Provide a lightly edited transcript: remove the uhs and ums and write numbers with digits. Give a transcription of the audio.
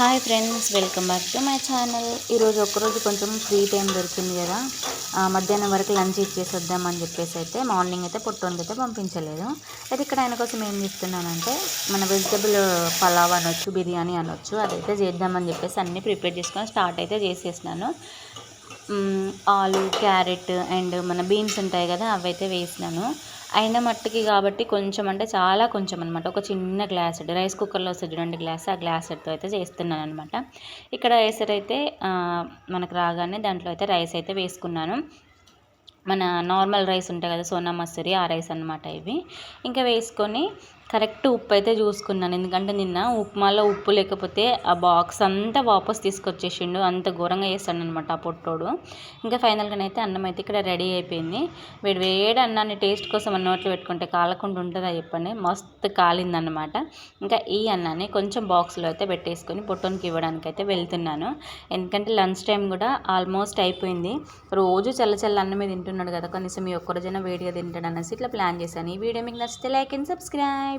Hi friends, welcome back to my channel. ఈరోజు ఒక్కరోజు కొంచెం ఫ్రీ టైం దొరికింది కదా, మధ్యాహ్నం వరకు లంచ్ ఇచ్చేసి వద్దామని చెప్పేసి అయితే మార్నింగ్ అయితే పొట్టోనికి అయితే పంపించలేదు. అయితే ఇక్కడ ఆయన కోసం ఏం చేస్తున్నానంటే మన వెజిటబుల్ పలావ్ అనొచ్చు, బిర్యానీ అనొచ్చు, అదైతే చేద్దామని చెప్పేసి అన్నీ ప్రిపేర్ చేసుకొని స్టార్ట్ అయితే చేసేసినాను. ఆలు, క్యారెట్ అండ్ మన బీన్స్ ఉంటాయి కదా, అవైతే వేసినాను. అయిన మట్టుకి కాబట్టి కొంచెం అంటే చాలా కొంచెం అనమాట, ఒక చిన్న గ్లాస్ రైస్ కుక్కర్లో వస్తుంది చూడండి గ్లాస్, ఆ గ్లాసెడ్తో అయితే చేస్తున్నాను అనమాట. ఇక్కడ ఎసరైతే మనకు రాగానే దాంట్లో అయితే రైస్ అయితే వేసుకున్నాను. మన నార్మల్ రైస్ ఉంటాయి కదా, సోనా మసూరి, ఆ రైస్ అనమాట ఇవి. ఇంకా వేసుకొని కరెక్ట్ ఉప్పు అయితే చూసుకున్నాను, ఎందుకంటే నిన్న ఉప్మాలో ఉప్పు లేకపోతే ఆ బాక్స్ అంతా వాపస్ తీసుకొచ్చేసిండు, అంత ఘోరంగా చేస్తాడు అనమాట ఆ పొట్టోడు. ఇంకా ఫైనల్గానైతే అన్నం అయితే ఇక్కడ రెడీ అయిపోయింది. వేడి అన్నాన్ని టేస్ట్ కోసం నోట్లో పెట్టుకుంటే కాలకుండా ఉంటుందా చెప్పండి, మస్తు కాలిందనమాట. ఇంకా ఈ అన్నాన్ని కొంచెం బాక్స్లో అయితే పెట్టేసుకొని పొట్టోనికి ఇవ్వడానికి అయితే వెళ్తున్నాను. ఎందుకంటే లంచ్ టైం కూడా ఆల్మోస్ట్ అయిపోయింది. రోజు చల్ల అన్నమే తింటున్నాడు కదా, కనీసం ఈ ఒక్కరోజైనా వేడిగా తింటాడు అనేసి ఇట్లా ప్లాన్ చేశాను. ఈ వీడియో మీకు నచ్చితే లైక్ అండ్ సబ్స్క్రైబ్.